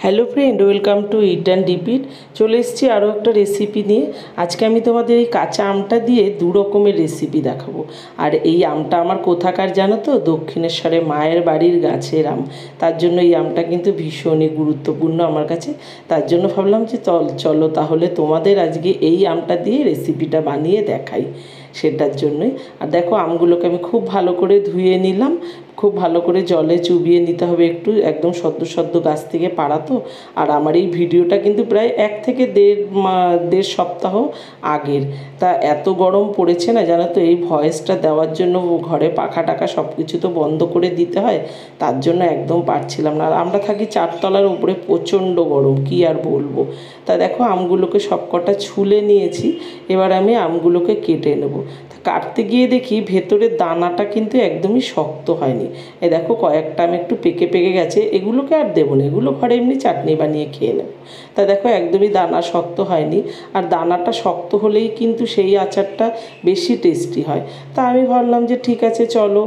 Hello friend, welcome to it and repeat. চলে এসেছি আরও একটা রেসিপি নিয়ে। আজকে আমি তোমাদের এই কাঁচা আমটা দিয়ে দু রকমের রেসিপি দেখাবো। আর এই আমটা আমার কোথাকার জানো তো? দক্ষিণেশ্বরে মায়ের বাড়ির গাছের আম। তার জন্য এই আমটা কিন্তু ভীষণই গুরুত্বপূর্ণ আমার কাছে। তার জন্য ভাবলাম যে চলো তাহলে তোমাদের আজকে এই আমটা দিয়ে রেসিপিটা বানিয়ে দেখাই, সেটার জন্যই। আর দেখো, আমগুলোকে আমি খুব ভালো করে ধুয়ে নিলাম। খুব ভালো করে জলে চুবিয়ে নিতে হবে একটু, একদম সদ্য সদ্য গাছ থেকে পাড়া তো। আর আমার এই ভিডিওটা কিন্তু প্রায় 1 থেকে দেড় সপ্তাহ আগের। তা এত গরম পড়েছে না জানো তো, এই ভয়েসটা দেওয়ার জন্য ঘরে পাখা টাখা সব কিছু তো বন্ধ করে দিতে হয়, তার জন্য একদম পারছিলাম না। আর আমরা থাকি 4 তলার উপরে, প্রচণ্ড গরম, কি আর বলবো। তা দেখো, আমগুলোকে সব কটা ছুলে নিয়েছি। এবার আমি আমগুলোকে কেটে নেব। কাটতে গিয়ে দেখি ভেতরের দানাটা কিন্তু একদমই শক্ত হয়নি। এ দেখো, কয়েকটা আমি একটু পেকে পেকে গেছে, এগুলোকে আর দেবো না, এগুলো ঘরে এমনি চাটনি বানিয়ে খেয়ে নেব। তা দেখো, একদমই দানা শক্ত হয়নি। আর দানাটা শক্ত হলেই কিন্তু সেই আচারটা বেশি টেস্টি হয়। তা আমি ভাবলাম যে ঠিক আছে, চলো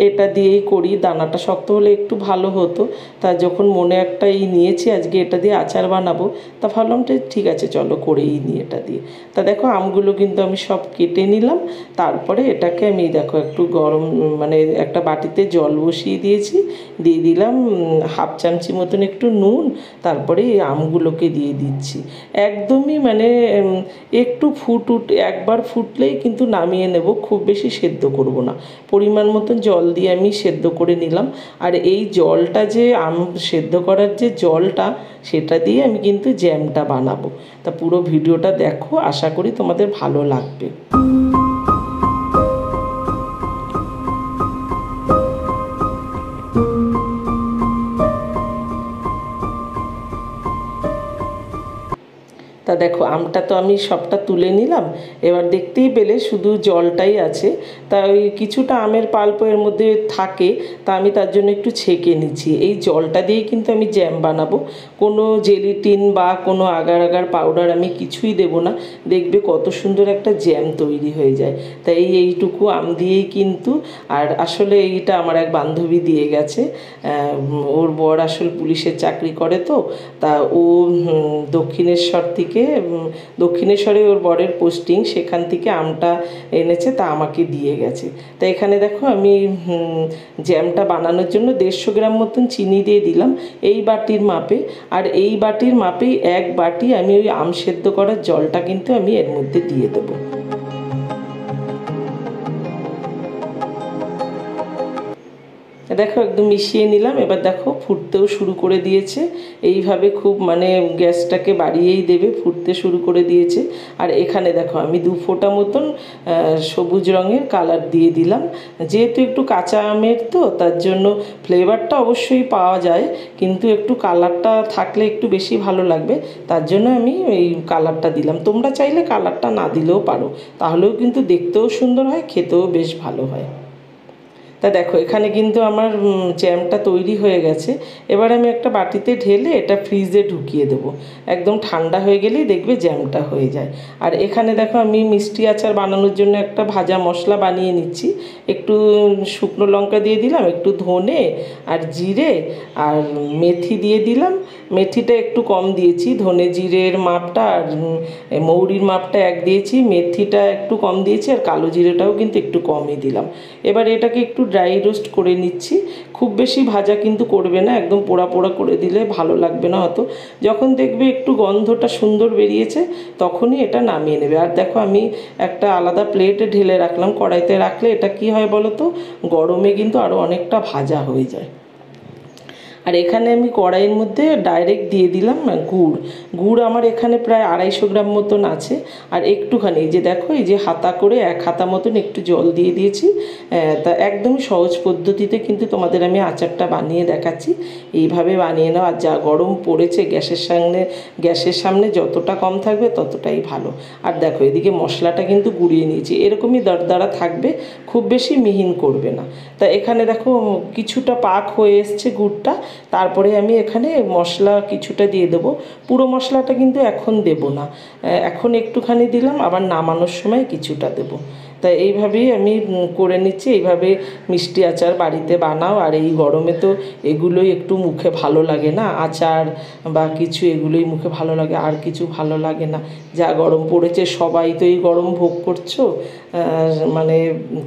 এটা দিয়েই করি। দানাটা শক্ত হলে একটু ভালো হতো। তা যখন মনে একটা নিয়েছি আজকে এটা দিয়ে আচার বানাবো, তা ভাবলাম যে ঠিক আছে, চলো করেই নিই এটা দিয়ে। তা দেখো, আমগুলো কিন্তু আমি সব কেটে নিলাম। তারপরে এটাকে আমি দেখো একটু গরম, মানে একটা বাটিতে জল বসিয়ে দিয়েছি। দিয়ে দিলাম 1/2 চামচি মতন একটু নুন। তারপরে এই আমগুলোকে দিয়ে দিচ্ছি। একদমই মানে একটু একবার ফুটলেই কিন্তু নামিয়ে নেব, খুব বেশি সেদ্ধ করব না। পরিমাণ মতন জল দিয়ে আমি সেদ্ধ করে নিলাম। আর এই জলটা যে আম সেদ্ধ করার যে জলটা, সেটা দিয়ে আমি কিন্তু জ্যামটা বানাবো। তা পুরো ভিডিওটা দেখো, আশা করি তোমাদের ভালো লাগবে। তা দেখো, আমটা তো আমি সবটা তুলে নিলাম। এবার দেখতেই পেলে শুধু জলটাই আছে। তা ওই কিছুটা আমের পাল্প এর মধ্যে থাকে, তা আমি তার জন্য একটু ছেঁকে নিচ্ছি। এই জলটা দিয়েই কিন্তু আমি জ্যাম বানাবো। কোনো জেলিটিন বা কোনো আগার আগার পাউডার আমি কিছুই দেব না। দেখবে কত সুন্দর একটা জ্যাম তৈরি হয়ে যায়। তাই এইটুকু আম দিয়েই কিন্তু। আর আসলে এইটা আমার এক বান্ধবী দিয়ে গেছে। ওর বর আসলে পুলিশের চাকরি করে তো। তা ও দক্ষিণেশ্বর থেকে, দক্ষিণেশ্বরে ওর বরের পোস্টিং, সেখান থেকে আমটা এনেছে, তা আমাকে দিয়ে গেছে। তা এখানে দেখো, আমি জ্যামটা বানানোর জন্য 150 গ্রাম মতন চিনি দিয়ে দিলাম এই বাটির মাপে। আর এই বাটির মাপেই 1 বাটি আমি ওই আম সেদ্ধ করার জলটা কিন্তু আমি এর মধ্যে দিয়ে দেবো। দেখো, একদম মিশিয়ে নিলাম। এবার দেখো, ফুটতেও শুরু করে দিয়েছে। এইভাবে খুব মানে গ্যাসটাকে বাড়িয়েই দেবে, ফুটতে শুরু করে দিয়েছে। আর এখানে দেখো, আমি 2 ফোঁটা মতন সবুজ রঙের কালার দিয়ে দিলাম। যেহেতু একটু কাঁচা আমের তো, তার জন্য ফ্লেভারটা অবশ্যই পাওয়া যায়, কিন্তু একটু কালারটা থাকলে একটু বেশি ভালো লাগবে। তার জন্য আমি এই কালারটা দিলাম। তোমরা চাইলে কালারটা না দিলেও পারো, তাহলেও কিন্তু দেখতেও সুন্দর হয়, খেতেও বেশ ভালো হয়। তা দেখো, এখানে কিন্তু আমার জ্যামটা তৈরি হয়ে গেছে। এবার আমি একটা বাটিতে ঢেলে এটা ফ্রিজে ঢুকিয়ে দেবো। একদম ঠান্ডা হয়ে গেলেই দেখবে জ্যামটা হয়ে যায়। আর এখানে দেখো, আমি মিষ্টি আচার বানানোর জন্য একটা ভাজা মশলা বানিয়ে নিচ্ছি। একটু শুকনো লঙ্কা দিয়ে দিলাম, একটু ধনে আর জিরে আর মেথি দিয়ে দিলাম। মেথিটা একটু কম দিয়েছি, ধনে জিরের মাপটা আর মৌরির মাপটা 1 দিয়েছি, মেথিটা একটু কম দিয়েছি, আর কালো জিরেটাও কিন্তু একটু কমই দিলাম। এবার এটাকে একটু ড্রাই রোস্ট করে নিচ্ছি। খুব বেশি ভাজা কিন্তু করবে না, একদম পোড়া পোড়া করে দিলে ভালো লাগবে না অত। যখন দেখবে একটু গন্ধটা সুন্দর বেরিয়েছে, তখনই এটা নামিয়ে নেবে। আর দেখো, আমি একটা আলাদা প্লেটে ঢেলে রাখলাম। কড়াইতে রাখলে এটা কি হয় বলো তো, গরমে কিন্তু আরও অনেকটা ভাজা হয়ে যায়। আর এখানে আমি কড়াইয়ের মধ্যে ডাইরেক্ট দিয়ে দিলাম গুড় আমার এখানে প্রায় 250 গ্রাম মতন আছে। আর একটুখানি, এই যে দেখো, এই যে হাতা করে 1 হাতা মতন একটু জল দিয়ে দিয়েছি। তা একদমই সহজ পদ্ধতিতে কিন্তু তোমাদের আমি আচারটা বানিয়ে দেখাচ্ছি। এইভাবে বানিয়ে নাও। আর যা গরম পড়েছে, গ্যাসের সামনে যতটা কম থাকবে ততটাই ভালো। আর দেখো, এদিকে মশলাটা কিন্তু গুঁড়িয়ে নিয়েছি, এরকমই দরদরা থাকবে, খুব বেশি মিহিন করবে না। তা এখানে দেখো, কিছুটা পাক হয়ে এসছে গুড়টা। তারপরে আমি এখানে মশলা কিছুটা দিয়ে দেবো। পুরো মশলাটা কিন্তু এখন দেব না, এখন একটুখানি দিলাম, আবার নামানোর সময় কিছুটা দেব। তা এইভাবেই আমি করে নিচ্ছি। এইভাবে মিষ্টি আচার বাড়িতে বানাও। আর এই গরমে তো এগুলোই একটু মুখে ভালো লাগে না, আচার বা কিছু এগুলোই মুখে ভালো লাগে, আর কিছু ভালো লাগে না। যা গরম পড়েছে, সবাই তো এই গরম ভোগ করছো, মানে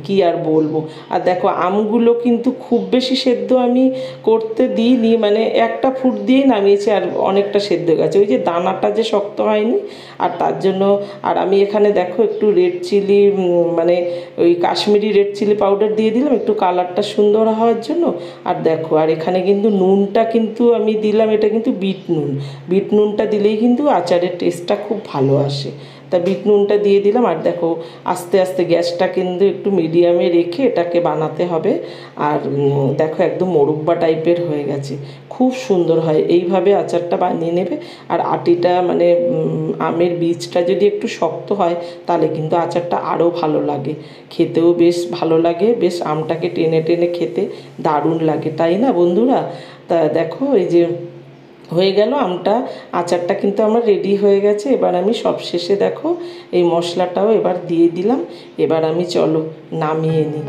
কি আর বলবো। আর দেখো আমগুলো কিন্তু খুব বেশি সেদ্ধ আমি করতে দিইনি, মানে একটা ফুট দিয়েই নামিয়েছি, আর অনেকটা সেদ্ধ গেছে, ওই যে দানাটা যে শক্ত হয়নি। আর তার জন্য আর আমি এখানে দেখো একটু রেড চিলি, মানে ওই কাশ্মীরি রেড চিলি পাউডার দিয়ে দিলাম একটু কালারটা সুন্দর হওয়ার জন্য। আর দেখো, আর এখানে কিন্তু নুনটা কিন্তু আমি দিলাম, এটা কিন্তু বিট নুন। বিট নুনটা দিলেই কিন্তু আচারের টেস্টটা খুব ভালো আসে। তা বিট নুনটা দিয়ে দিলাম। আর দেখো আস্তে আস্তে গ্যাসটা কিন্তু একটু মিডিয়ামে রেখে এটাকে বানাতে হবে। আর দেখো একদম মোরব্বা টাইপের হয়ে গেছে, খুব সুন্দর হয়। এইভাবে আচারটা বানিয়ে নেবে। আর আটিটা মানে আমের বীজটা যদি একটু শক্ত হয় তাহলে কিন্তু আচারটা আরও ভালো লাগে, খেতেও বেশ ভালো লাগে, বেশ আমটাকে টেনে টেনে খেতে দারুণ লাগে, তাই না বন্ধুরা? তা দেখো এই যে হয়ে গেল আমটা, আচারটা কিন্তু আমার রেডি হয়ে গেছে। এবার আমি সবশেষে দেখো এই মশলাটাও এবার দিয়ে দিলাম। এবার আমি চলো নামিয়ে নিই।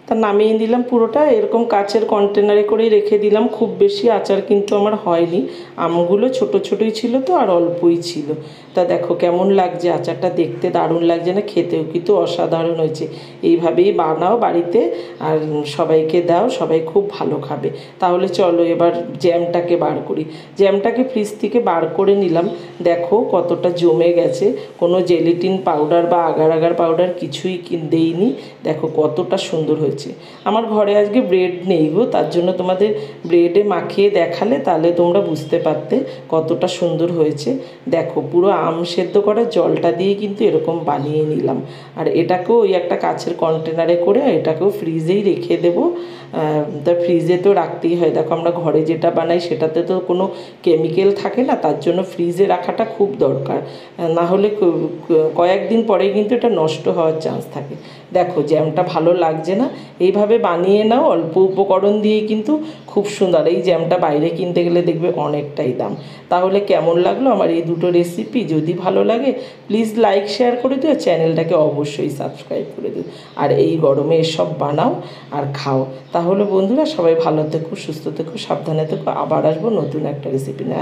তা নামিয়ে দিলাম পুরোটা, এরকম কাচের কন্টেনারে করেই রেখে দিলাম। খুব বেশি আচার কিন্তু আমার হয়নি, আমগুলো ছোট ছোটোই ছিল তো, আর অল্পই ছিল। তা দেখো কেমন লাগছে আচারটা, দেখতে দারুণ লাগছে না? খেতেও কিন্তু অসাধারণ হয়েছে। এইভাবেই বানাও বাড়িতে আর সবাইকে দাও, সবাই খুব ভালো খাবে। তাহলে চলো এবার জ্যামটাকে বার করি। জ্যামটাকে ফ্রিজ থেকে বার করে নিলাম। দেখো কতটা জমে গেছে, কোনো জেলিটিন পাউডার বা আগার আগার পাউডার কিছুই দেইনি। দেখো কতটা সুন্দর হয়েছে। আমার ঘরে আজকে ব্রেড নেই গো, তার জন্য তোমাদের ব্রেডে মাখিয়ে দেখালে তাহলে তোমরা বুঝতে পারতে কতটা সুন্দর হয়েছে। দেখো পুরো আম সেদ্ধ করা জলটা দিয়ে কিন্তু এরকম বানিয়ে নিলাম। আর এটাকেও ওই একটা কাচের কন্টেনারে করে এটাকেও ফ্রিজেই রেখে দেবো। তা ফ্রিজে তো রাখতেই হয়, দেখো আমরা ঘরে যেটা বানাই সেটাতে তো কোনো কেমিক্যাল থাকে না, তার জন্য ফ্রিজে রাখাটা খুব দরকার, না হলে কয়েকদিন পরেই কিন্তু এটা নষ্ট হওয়ার চান্স থাকে। দেখো জ্যামটা ভালো লাগছে না? এইভাবে বানিয়ে নাও, অল্প উপকরণ দিয়েই কিন্তু খুব সুন্দর। এই জ্যামটা বাইরে কিনতে গেলে দেখবে অনেকটাই দাম। তাহলে কেমন লাগলো আমার এই দুটো রেসিপি? যদি ভালো লাগে প্লিজ লাইক শেয়ার করে দিও, চ্যানেলটাকে অবশ্যই সাবস্ক্রাইব করে দিও। আর এই গরমে এসব বানাও আর খাও। তাহলে বন্ধুরা সবাই ভালো থেকো, সুস্থ থেকো, সাবধানে থেকো। আবার আসবো নতুন একটা রেসিপি নিয়ে।